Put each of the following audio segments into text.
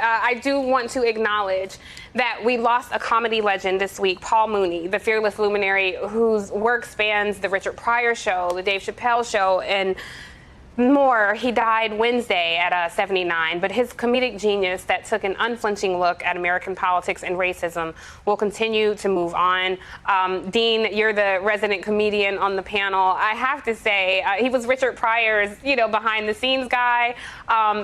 I do want to acknowledge that we lost a comedy legend this week, Paul Mooney, the fearless luminary whose work spans the Richard Pryor Show, the Dave Chappelle Show, and more. He died Wednesday at 79, but his comedic genius that took an unflinching look at American politics and racism will continue to move on. Dean, you're the resident comedian on the panel. I have to say, he was Richard Pryor's, behind the scenes guy.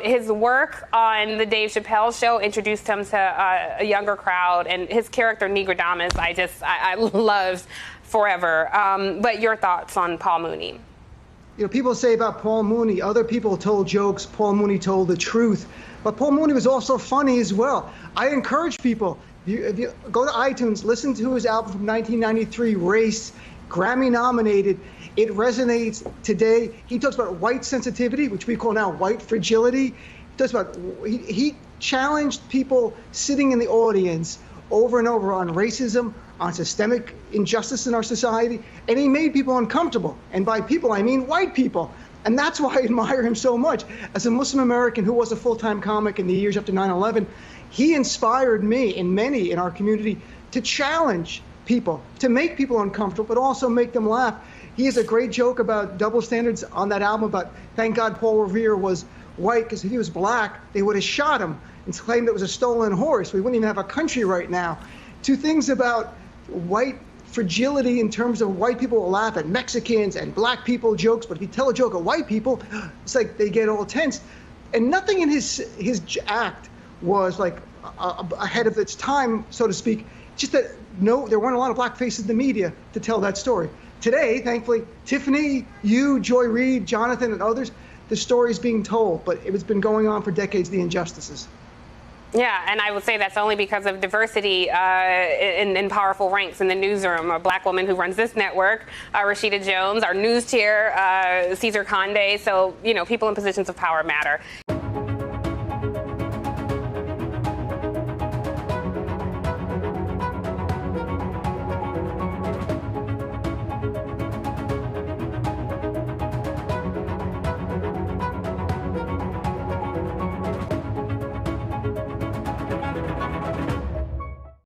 His work on the Dave Chappelle Show introduced him to a younger crowd, and his character Negrodamus, I loved forever. But your thoughts on Paul Mooney? People say about Paul Mooney, other people told jokes, Paul Mooney told the truth. But Paul Mooney was also funny as well. I encourage people, if you go to iTunes, listen to his album from 1993, Race, Grammy nominated. It resonates today. He talks about white sensitivity, which we call now white fragility. He challenged people sitting in the audience over and over on racism, on systemic injustice in our society, and he made people uncomfortable. And by people, I mean white people. And that's why I admire him so much. As a Muslim American who was a full-time comic in the years after 9/11, he inspired me and many in our community to challenge people, to make people uncomfortable, but also make them laugh. He has a great joke about double standards on that album about thank God Paul Revere was white, because if he was black, they would have shot him and claimed it was a stolen horse. We wouldn't even have a country right now. Two things about white fragility in terms of white people will laugh at Mexicans and black people jokes, but if you tell a joke at white people, it's like they get all tense. And nothing in his act was like ahead of its time, so to speak. Just that there weren't a lot of black faces in the media to tell that story. Today, thankfully, Tiffany, you, Joy Reid, Jonathan, and others, the story is being told, but it's been going on for decades, the injustices. Yeah, and I would say that's only because of diversity in powerful ranks in the newsroom. A black woman who runs this network, Rashida Jones, our news chair, Cesar Conde. So, people in positions of power matter.